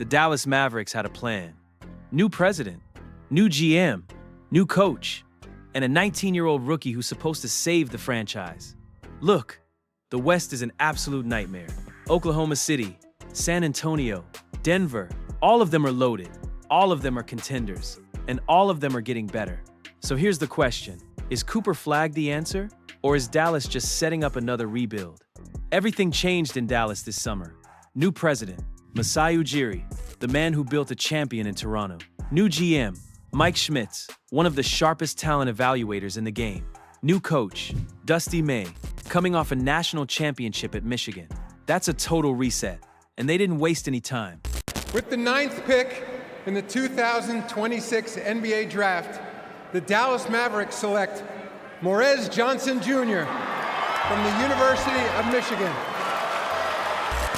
the Dallas Mavericks had a plan. New president, new GM, new coach, and a 19-year-old rookie who's supposed to save the franchise. Look, the West is an absolute nightmare. Oklahoma City, San Antonio, Denver, all of them are loaded. All of them are contenders, and all of them are getting better. So here's the question. Is Cooper Flagg the answer? Or is Dallas just setting up another rebuild? Everything changed in Dallas this summer. New president, Masai Ujiri, the man who built a champion in Toronto. New GM, Mike Schmitz, one of the sharpest talent evaluators in the game. New coach, Dusty May, coming off a national championship at Michigan. That's a total reset, and they didn't waste any time. With the 9th pick in the 2026 NBA Draft, the Dallas Mavericks select Morez Johnson Jr. from the University of Michigan.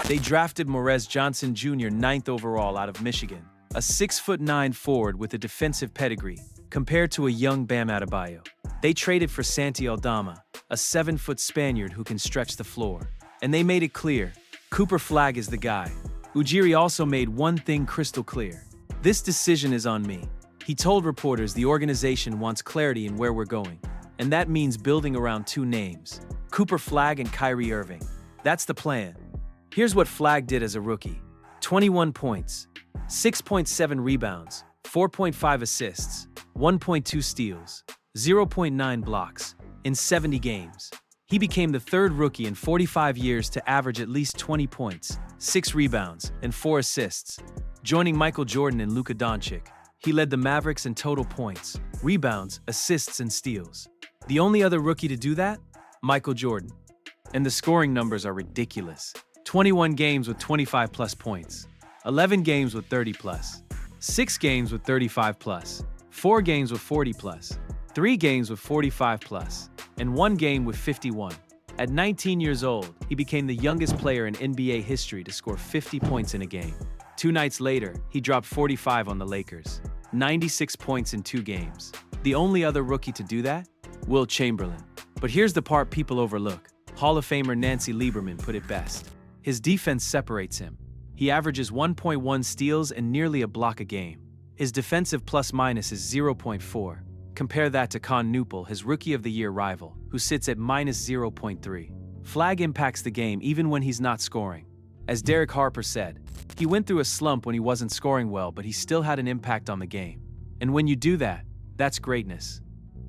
They drafted Morez Johnson Jr. 9th overall out of Michigan, a 6'9" forward with a defensive pedigree, compared to a young Bam Adebayo. They traded for Santi Aldama, a 7-foot Spaniard who can stretch the floor. And they made it clear, Cooper Flagg is the guy. Ujiri also made one thing crystal clear. This decision is on me. He told reporters the organization wants clarity in where we're going. And that means building around two names, Cooper Flagg and Kyrie Irving. That's the plan. Here's what Flagg did as a rookie. 21 points, 6.7 rebounds, 4.5 assists, 1.2 steals, 0.9 blocks in 70 games. He became the third rookie in 45 years to average at least 20 points, 6 rebounds, and 4 assists. Joining Michael Jordan and Luka Doncic, he led the Mavericks in total points, rebounds, assists, and steals. The only other rookie to do that? Michael Jordan. And the scoring numbers are ridiculous. 21 games with 25-plus points, 11 games with 30-plus, 6 games with 35-plus, 4 games with 40-plus, 3 games with 45-plus, and 1 game with 51. At 19 years old, he became the youngest player in NBA history to score 50 points in a game. 2 nights later, he dropped 45 on the Lakers, 96 points in 2 games. The only other rookie to do that? Wilt Chamberlain. But here's the part people overlook. Hall of Famer Nancy Lieberman put it best. His defense separates him. He averages 1.1 steals and nearly a block a game. His defensive plus-minus is 0.4. Compare that to Con Newpel, his Rookie of the Year rival, who sits at minus 0.3. Flagg impacts the game even when he's not scoring. As Derek Harper said, he went through a slump when he wasn't scoring well, but he still had an impact on the game. And when you do that, that's greatness.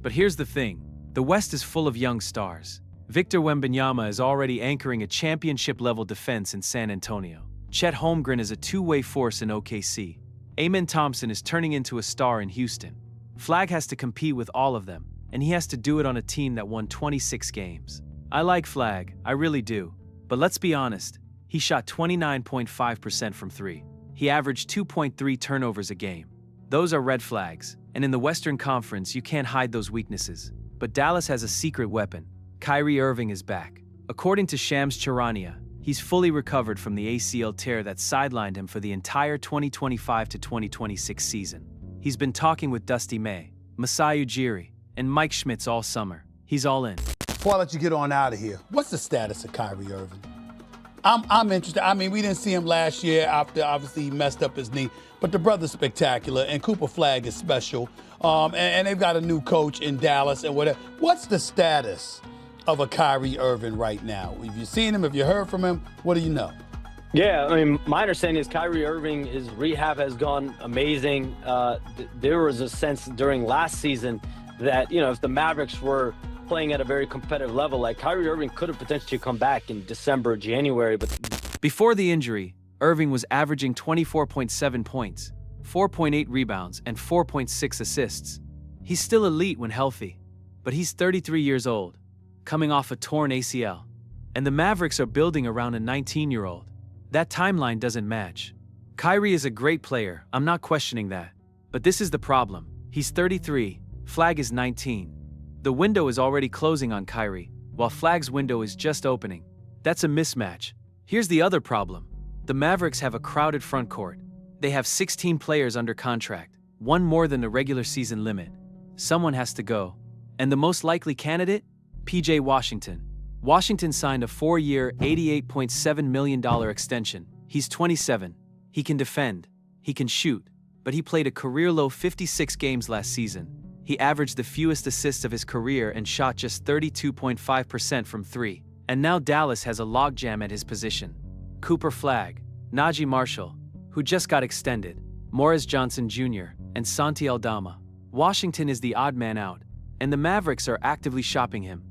But here's the thing. The West is full of young stars. Victor Wembanyama is already anchoring a championship-level defense in San Antonio. Chet Holmgren is a two-way force in OKC. Amen Thompson is turning into a star in Houston. Flagg has to compete with all of them, and he has to do it on a team that won 26 games. I like Flagg, I really do. But let's be honest, he shot 29.5% from 3. He averaged 2.3 turnovers a game. Those are red flags, and in the Western Conference, you can't hide those weaknesses. But Dallas has a secret weapon. Kyrie Irving is back. According to Shams Charania, he's fully recovered from the ACL tear that sidelined him for the entire 2025 to 2026 season. He's been talking with Dusty May, Masai Ujiri, and Mike Schmitz all summer. He's all in. Before I let you get on out of here, what's the status of Kyrie Irving? I'm interested. I mean, we didn't see him last year after obviously he messed up his knee, but the brother's spectacular, and Cooper Flagg is special. And they've got a new coach in Dallas and whatever. What's the status of a Kyrie Irving right now? Have you seen him? Have you heard from him? What do you know? Yeah, I mean, my understanding is Kyrie Irving, his rehab has gone amazing. There was a sense during last season that, if the Mavericks were playing at a very competitive level, like Kyrie Irving could have potentially come back in December, January. But before the injury, Irving was averaging 24.7 points, 4.8 rebounds, and 4.6 assists. He's still elite when healthy, but he's 33 years old, coming off a torn ACL. And the Mavericks are building around a 19-year-old. That timeline doesn't match. Kyrie is a great player, I'm not questioning that. But this is the problem. He's 33, Flagg is 19. The window is already closing on Kyrie, while Flagg's window is just opening. That's a mismatch. Here's the other problem. The Mavericks have a crowded front court. They have 16 players under contract, one more than the regular season limit. Someone has to go. And the most likely candidate? PJ Washington. Washington signed a 4-year, $88.7 million extension. He's 27. He can defend, he can shoot, but he played a career-low 56 games last season. He averaged the fewest assists of his career and shot just 32.5% from three. And now Dallas has a logjam at his position. Cooper Flagg, Najee Marshall, who just got extended, Morris Johnson Jr., and Santi Aldama. Washington is the odd man out, and the Mavericks are actively shopping him.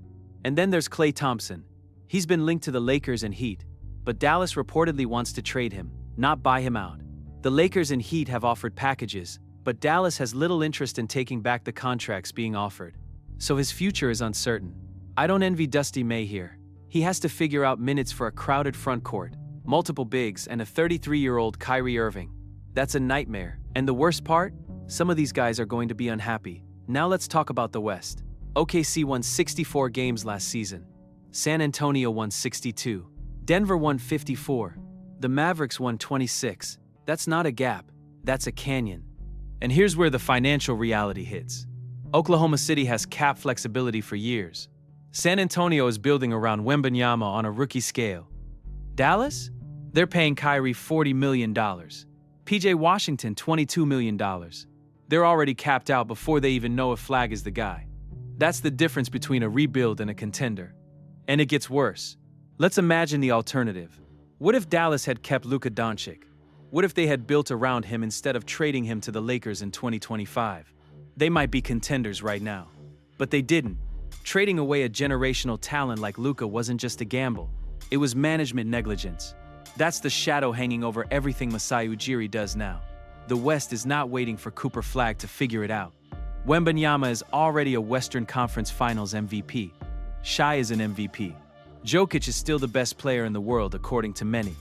And then there's Klay Thompson. He's been linked to the Lakers and Heat, but Dallas reportedly wants to trade him, not buy him out. The Lakers and Heat have offered packages, but Dallas has little interest in taking back the contracts being offered. So his future is uncertain. I don't envy Dusty May here. He has to figure out minutes for a crowded front court, multiple bigs, and a 33-year-old Kyrie Irving. That's a nightmare. And the worst part? Some of these guys are going to be unhappy. Now let's talk about the West. OKC won 64 games last season. San Antonio won 62. Denver won 54. The Mavericks won 26. That's not a gap, that's a canyon. And here's where the financial reality hits. Oklahoma City has cap flexibility for years. San Antonio is building around Wembanyama on a rookie scale. Dallas? They're paying Kyrie $40 million. PJ Washington $22 million. They're already capped out before they even know if Flagg is the guy. That's the difference between a rebuild and a contender. And it gets worse. Let's imagine the alternative. What if Dallas had kept Luka Doncic? What if they had built around him instead of trading him to the Lakers in 2025? They might be contenders right now. But they didn't. Trading away a generational talent like Luka wasn't just a gamble. It was management negligence. That's the shadow hanging over everything Masai Ujiri does now. The West is not waiting for Cooper Flagg to figure it out. Wembanyama is already a Western Conference Finals MVP. Shai is an MVP. Jokic is still the best player in the world according to many.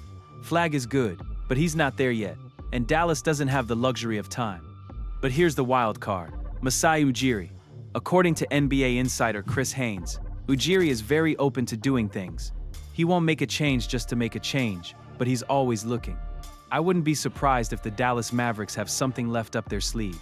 Flagg is good, but he's not there yet, and Dallas doesn't have the luxury of time. But here's the wild card. Masai Ujiri. According to NBA insider Chris Haynes, Ujiri is very open to doing things. He won't make a change just to make a change, but he's always looking. I wouldn't be surprised if the Dallas Mavericks have something left up their sleeve.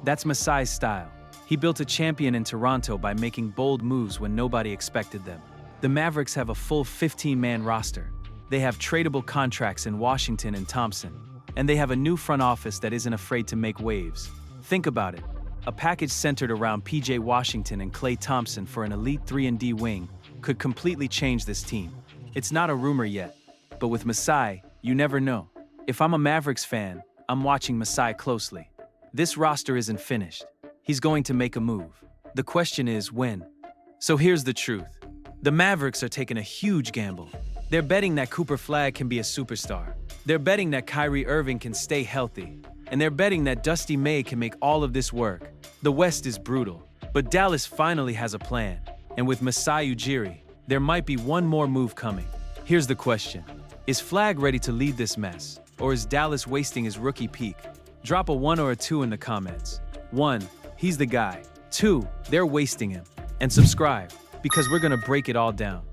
That's Masai's style. He built a champion in Toronto by making bold moves when nobody expected them. The Mavericks have a full 15-man roster. They have tradable contracts in Washington and Thompson. And they have a new front office that isn't afraid to make waves. Think about it. A package centered around PJ Washington and Klay Thompson for an elite 3-and-D wing could completely change this team. It's not a rumor yet, but with Masai, you never know. If I'm a Mavericks fan, I'm watching Masai closely. This roster isn't finished. He's going to make a move. The question is when. So here's the truth. The Mavericks are taking a huge gamble. They're betting that Cooper Flagg can be a superstar. They're betting that Kyrie Irving can stay healthy. And they're betting that Dusty May can make all of this work. The West is brutal, but Dallas finally has a plan. And with Masai Ujiri, there might be one more move coming. Here's the question. Is Flagg ready to lead this mess? Or is Dallas wasting his rookie peak? Drop a 1 or a 2 in the comments. 1, he's the guy. 2, they're wasting him. And subscribe, because we're gonna break it all down.